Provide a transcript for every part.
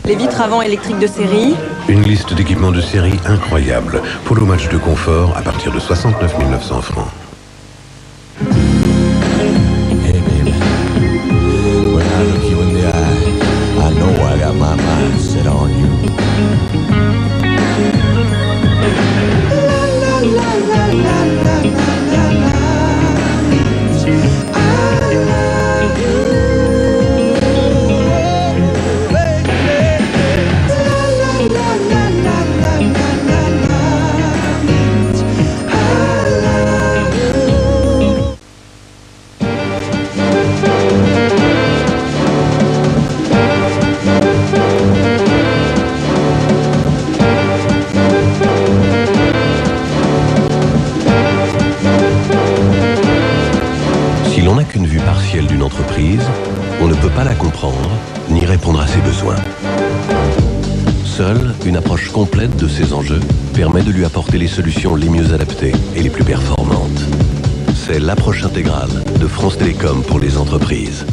Les vitres avant électriques de série. Une liste d'équipements de série incroyable. Polo match de confort à partir de 69 900 francs. Hey baby, when I look you in the eye, I know I got my mind set on you. Si l'on n'a qu'une vue partielle d'une entreprise, on ne peut pas la comprendre ni répondre à ses besoins. Seule une approche complète de ces enjeux permet de lui apporter les solutions les mieux adaptées et les plus performantes. C'est l'approche intégrale de France Télécom pour les entreprises.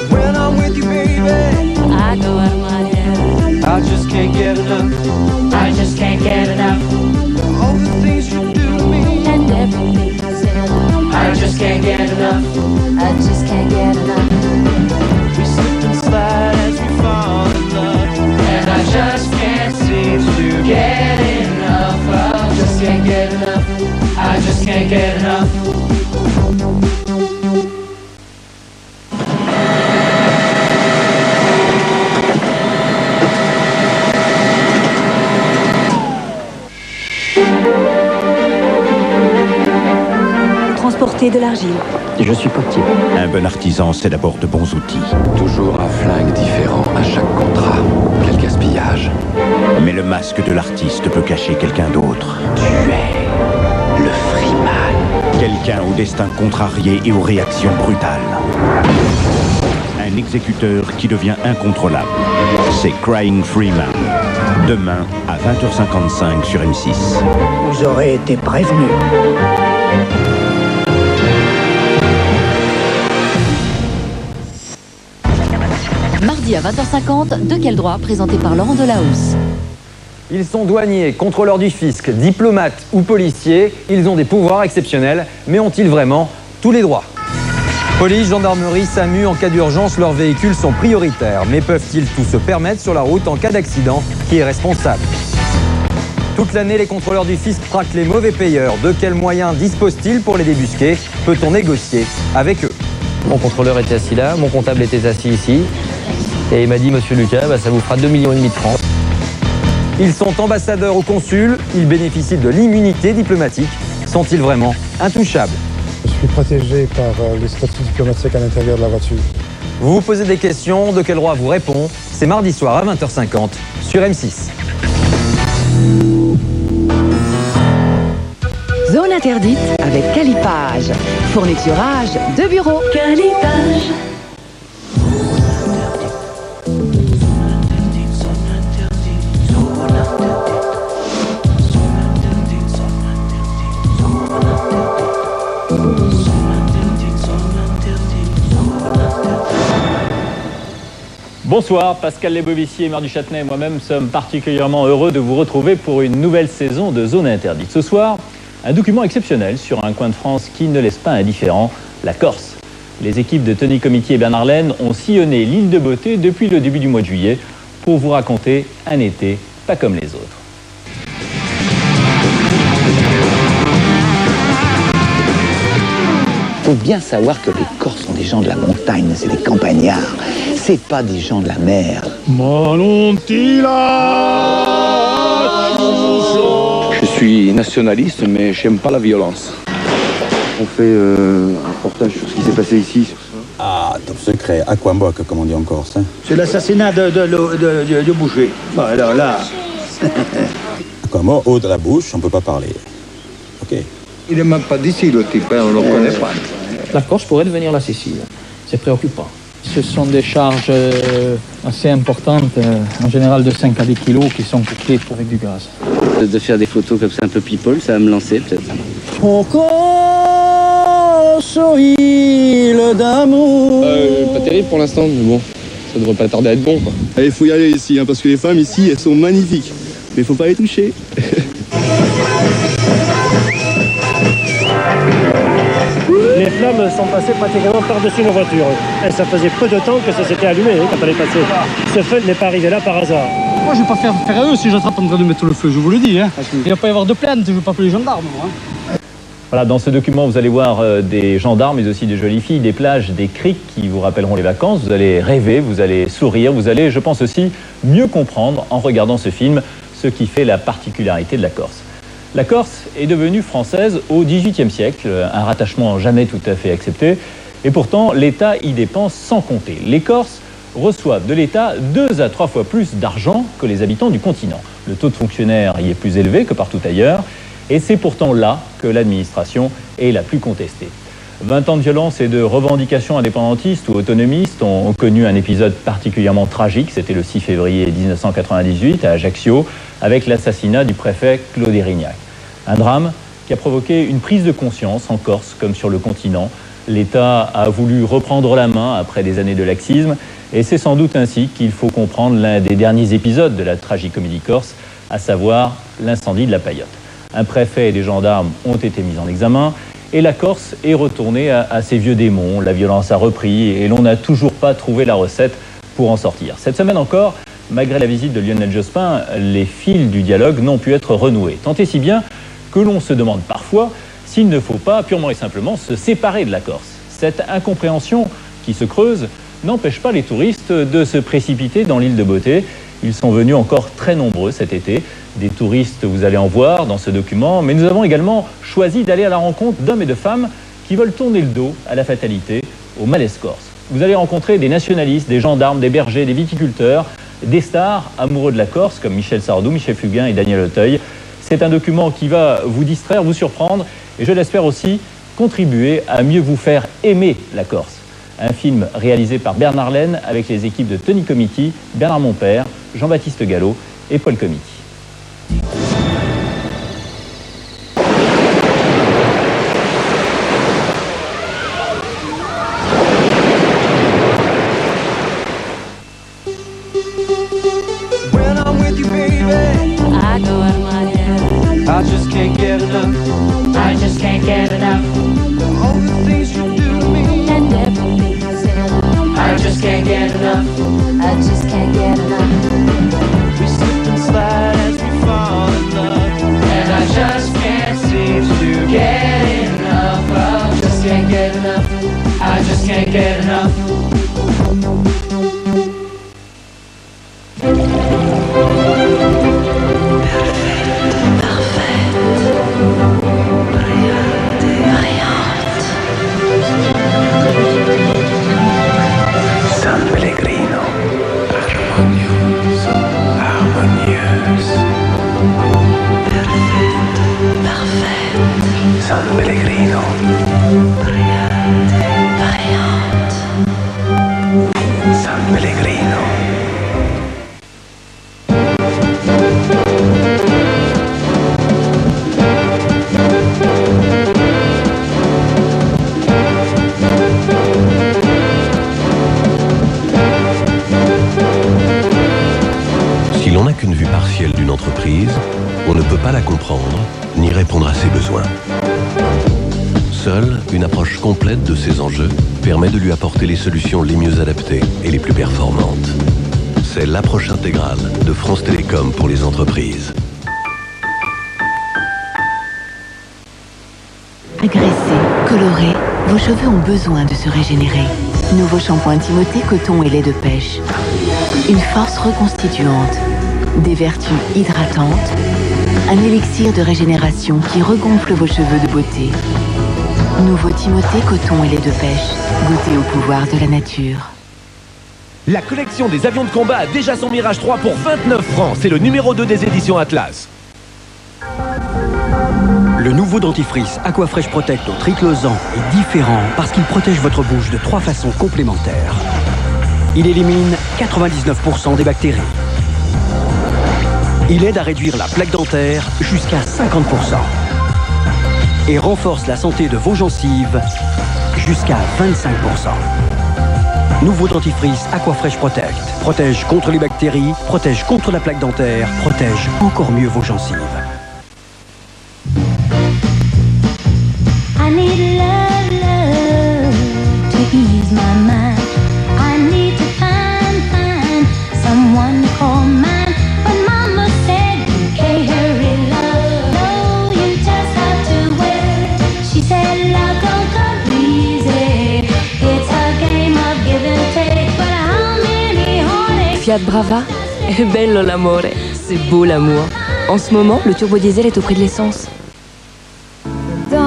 When I'm with you, baby, I go out of my head. I just can't get enough. I just can't get enough. All the things you do to me, And everything you said. I just can't get enough. I just can't get enough. We slip and slide as we fall in love, and I just can't seem to get enough. I just can't get enough. I just can't get enough. Transporter de l'argile. Je suis potier. Un bon artisan, c'est d'abord de bons outils. Toujours un flingue différent à chaque contrat. Quel gaspillage. Mais le masque de l'artiste peut cacher quelqu'un d'autre. Tu es le Freeman. Quelqu'un au destin contrarié et aux réactions brutales. Un exécuteur qui devient incontrôlable. C'est Crying Freeman. Demain à 20h55 sur M6. Vous aurez été prévenu. Mardi à 20h50, De quel droit, présenté par Laurent Delahousse. Ils sont douaniers, contrôleurs du fisc, diplomates ou policiers. Ils ont des pouvoirs exceptionnels, mais ont-ils vraiment tous les droits? Police, gendarmerie, SAMU, en cas d'urgence, leurs véhicules sont prioritaires. Mais peuvent-ils tout se permettre sur la route en cas d'accident? Qui est responsable? Toute l'année, les contrôleurs du fisc traquent les mauvais payeurs. De quels moyens disposent-ils pour les débusquer? Peut-on négocier avec eux? Mon contrôleur était assis là, mon comptable était assis ici. Et il m'a dit, monsieur Lucas, ça vous fera 2,5 millions de francs. Ils sont ambassadeurs ou consuls, ils bénéficient de l'immunité diplomatique. Sont-ils vraiment intouchables? Je suis protégé par les statuts diplomatiques à l'intérieur de la voiture. Vous vous posez des questions, De quel droit vous répond? C'est mardi soir à 20h50 sur M6. Zone interdite avec Calipage. Fourniturage de bureau. Calipage. Bonsoir, Pascal Lebovici, maire du Châtenay et moi-même sommes particulièrement heureux de vous retrouver pour une nouvelle saison de Zone Interdite. Ce soir, un document exceptionnel sur un coin de France qui ne laisse pas indifférent, la Corse. Les équipes de Tony Comitier et Bernard Laine ont sillonné l'île de Beauté depuis le début du mois de juillet pour vous raconter un été pas comme les autres. Il faut bien savoir que les Corses sont des gens de la montagne, c'est des campagnards. C'est pas des gens de la mer. Je suis nationaliste, mais j'aime pas la violence. On fait un reportage sur ce qui s'est passé ici. Ah, top secret, aquamboc, comme on dit en Corse. Hein. C'est l'assassinat de Boucher. Bon, alors là... Aquamboc, haut de la bouche, on peut pas parler. Ok. Il n'est même pas d'ici, le type, on ne le connaît pas. La Corse pourrait devenir la Sicile. C'est préoccupant. Ce sont des charges assez importantes, en général de 5 à 10 kilos, qui sont coupées avec du gaz. De faire des photos comme ça un peu people, ça va me lancer peut-être. On Corse, île peu d'amour. Pas terrible pour l'instant, mais bon, ça devrait pas tarder à être bon, quoi. Il faut y aller ici, hein, parce que les femmes ici, elles sont magnifiques. Mais faut pas les toucher. Les flammes sont passées pratiquement par-dessus nos voitures. Et ça faisait peu de temps que ça s'était allumé quand on est passé. Ce feu n'est pas arrivé là par hasard. Moi, je vais pas faire à eux si j'attrape en train de mettre le feu, je vous le dis. Hein. Il va pas y avoir de plainte, je veux pas appeler les gendarmes. Hein. Voilà, dans ce document, vous allez voir des gendarmes, mais aussi des jolies filles, des plages, des criques qui vous rappelleront les vacances. Vous allez rêver, vous allez sourire, vous allez, je pense aussi, mieux comprendre en regardant ce film ce qui fait la particularité de la Corse. La Corse est devenue française au XVIIIe siècle, un rattachement jamais tout à fait accepté, et pourtant l'État y dépense sans compter. Les Corses reçoivent de l'État 2 à 3 fois plus d'argent que les habitants du continent. Le taux de fonctionnaires y est plus élevé que partout ailleurs, et c'est pourtant là que l'administration est la plus contestée. 20 ans de violence et de revendications indépendantistes ou autonomistes ont connu un épisode particulièrement tragique. C'était le 6 février 1998 à Ajaccio, avec l'assassinat du préfet Claude Érignac. Un drame qui a provoqué une prise de conscience en Corse comme sur le continent. L'État a voulu reprendre la main après des années de laxisme, et c'est sans doute ainsi qu'il faut comprendre l'un des derniers épisodes de la tragicomédie corse, à savoir l'incendie de la Paillote. Un préfet et des gendarmes ont été mis en examen, et la Corse est retournée à ses vieux démons. La violence a repris et l'on n'a toujours pas trouvé la recette pour en sortir. Cette semaine encore, malgré la visite de Lionel Jospin, les fils du dialogue n'ont pu être renoués. Tant et si bien que l'on se demande parfois s'il ne faut pas purement et simplement se séparer de la Corse. Cette incompréhension qui se creuse n'empêche pas les touristes de se précipiter dans l'île de beauté. Ils sont venus encore très nombreux cet été. Des touristes, vous allez en voir dans ce document, mais nous avons également choisi d'aller à la rencontre d'hommes et de femmes qui veulent tourner le dos à la fatalité, au malaise corse. Vous allez rencontrer des nationalistes, des gendarmes, des bergers, des viticulteurs, des stars amoureux de la Corse comme Michel Sardou, Michel Fugain et Daniel Auteuil. C'est un document qui va vous distraire, vous surprendre et je l'espère aussi contribuer à mieux vous faire aimer la Corse. Un film réalisé par Bernard Laine avec les équipes de Tony Comiti, Bernard Monpère, Jean-Baptiste Gallo et Paul Comiti. I just can't get enough. I just can't get enough. All the things you do to me and everything you say. I just can't get enough. I just can't get enough. We slip and slide as we fall in love, and I just can't seem to get enough. I just can't get enough. I just can't get enough. San Pellegrino, armonioso, harmonieuse. Perfetto, parfaite. San Pellegrino, brillante, brillante. San Pellegrino. Si l'on n'a qu'une vue partielle d'une entreprise, on ne peut pas la comprendre ni répondre à ses besoins. Seule une approche complète de ces enjeux permet de lui apporter les solutions les mieux adaptées et les plus performantes. C'est l'approche intégrale de France Télécom pour les entreprises. Agressés, colorés, vos cheveux ont besoin de se régénérer. Nouveau shampoing Timothée coton et lait de pêche. Une force reconstituante, des vertus hydratantes, un élixir de régénération qui regonfle vos cheveux de beauté. Nouveau Timothée coton et lait de pêche, goûtez au pouvoir de la nature. La collection des avions de combat a déjà son Mirage 3 pour 29 francs. C'est le numéro 2 des éditions Atlas. Le nouveau dentifrice Aquafresh Protect au triclosan est différent parce qu'il protège votre bouche de 3 façons complémentaires. Il élimine 99% des bactéries. Il aide à réduire la plaque dentaire jusqu'à 50%. Et renforce la santé de vos gencives jusqu'à 25%. Nouveau dentifrice Aquafresh Protect. Protège contre les bactéries, protège contre la plaque dentaire, protège encore mieux vos gencives. I need love, love to ease my mind. I need to find someone to call mine. But Mama said you can't hurry love. No, you just have to wait. She said love don't come easy. It's a game of give and take. But how many heartaches? Fiat Brava, è bello l'amore, c'est beau l'amour. En ce moment, le turbo diesel est au prix de l'essence.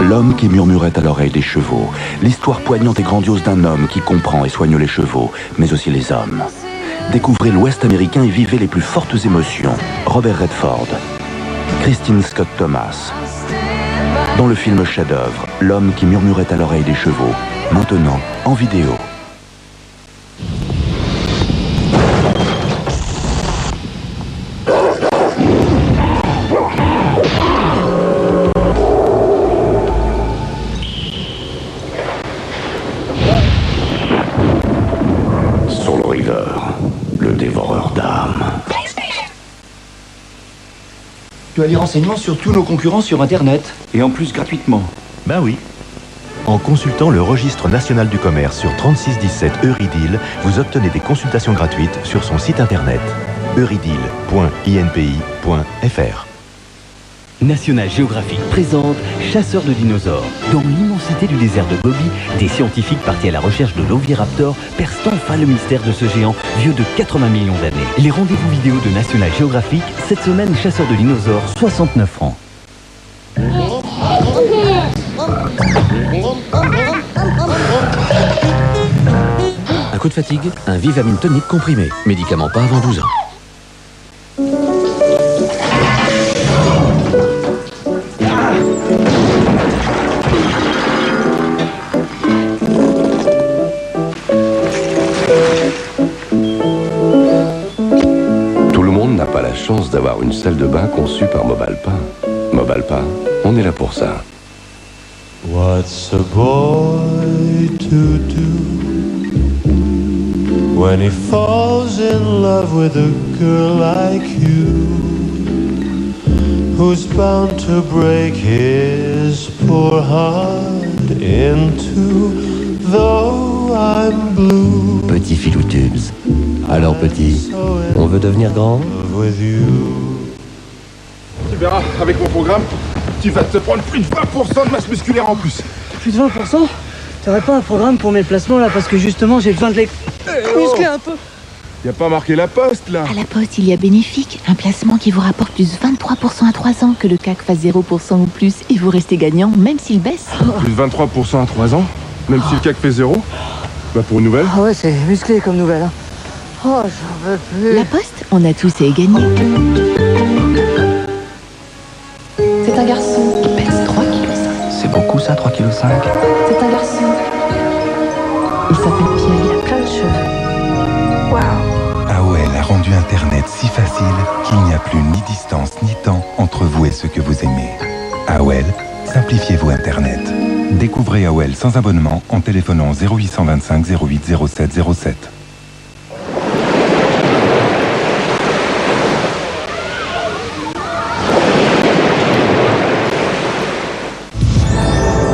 L'homme qui murmurait à l'oreille des chevaux. L'histoire poignante et grandiose d'un homme qui comprend et soigne les chevaux, mais aussi les hommes. Découvrez l'Ouest américain et vivez les plus fortes émotions. Robert Redford, Christine Scott Thomas. Dans le film chef-d'œuvre, L'homme qui murmurait à l'oreille des chevaux, maintenant en vidéo. Soul River, le dévoreur d'âmes. Tu as les renseignements sur tous nos concurrents sur Internet, et en plus gratuitement. Ben oui. En consultant le registre national du commerce sur 3617 Eurydeal, vous obtenez des consultations gratuites sur son site internet eurydeal.inpi.fr. National Geographic présente Chasseurs de dinosaures. Dans l'immensité du désert de Gobi, des scientifiques partis à la recherche de l'Oviraptor percent enfin le mystère de ce géant vieux de 80 millions d'années. Les rendez-vous vidéo de National Geographic, cette semaine Chasseurs de dinosaures, 69 francs. Un coup de fatigue, un Vivamine tonique comprimé. Médicament pas avant 12 ans. Tout le monde n'a pas la chance d'avoir une salle de bain conçue par Mobalpa. Mobalpa, on est là pour ça. What's a boy to do when he falls in love with a girl like you, who's bound to break his poor heart in two, though I'm blue. Petit filou tubes. Alors petit, on veut devenir grand? Tu verras, avec mon programme, tu vas te prendre plus de 20% de masse musculaire en plus. Plus de 20%? T'aurais pas un programme pour mes placements là? Parce que justement j'ai besoin de les muscler un peu. Y a pas marqué la Poste là? À la Poste, il y a Bénéfique, un placement qui vous rapporte plus 23% à 3 ans, que le CAC fasse 0% ou plus et vous restez gagnant même s'il baisse. Plus de 23% à 3 ans? Même si le CAC fait 0? Bah pour une nouvelle? Ah ouais, c'est musclé comme nouvelle. Hein. Oh, j'en veux plus. La Poste, on a tous à y gagner. C'est un garçon qui pèse 3,5 kg. C'est beaucoup ça, 3,5 kg? C'est un garçon. Il s'appelle Pierre, il a plein de cheveux. Waouh. AOL a rendu Internet si facile qu'il n'y a plus ni distance ni temps entre vous et ceux que vous aimez. AOL, simplifiez-vous Internet. Découvrez AOL sans abonnement en téléphonant 0825 08 07 07.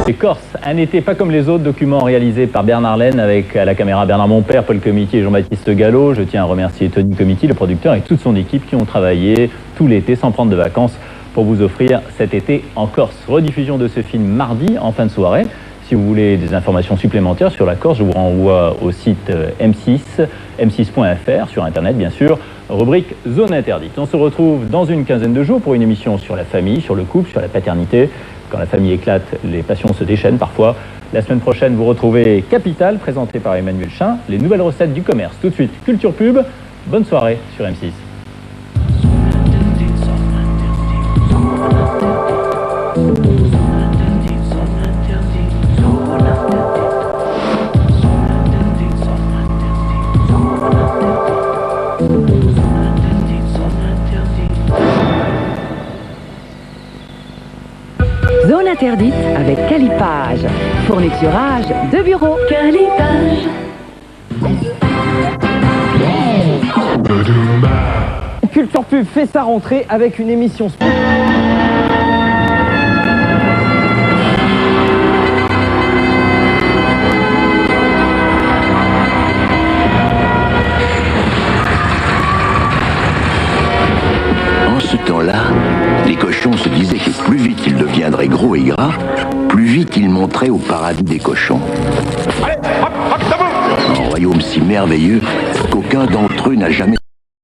Les Corses, un été pas comme les autres, document réalisé par Bernard Laine avec à la caméra Bernard Monpère, Paul Comiti et Jean-Baptiste Gallo. Je tiens à remercier Tony Comiti, le producteur, et toute son équipe qui ont travaillé tout l'été sans prendre de vacances pour vous offrir cet été en Corse. Rediffusion de ce film mardi en fin de soirée. Si vous voulez des informations supplémentaires sur la Corse, je vous renvoie au site M6, m6.fr, sur Internet bien sûr, rubrique Zone Interdite. On se retrouve dans une quinzaine de jours pour une émission sur la famille, sur le couple, sur la paternité. Quand la famille éclate, les passions se déchaînent parfois. La semaine prochaine, vous retrouvez Capital, présenté par Emmanuel Chin, les nouvelles recettes du commerce. Tout de suite, Culture Pub. Bonne soirée sur M6. Zone interdite avec Calipage. Fourniturage de bureau. Calipage. Culture Pub fait sa rentrée avec une émission sport. En ce temps-là, les cochons se disaient que plus vite ils deviendraient gros et gras, plus vite ils monteraient au paradis des cochons. Un royaume si merveilleux qu'aucun d'entre eux n'a jamais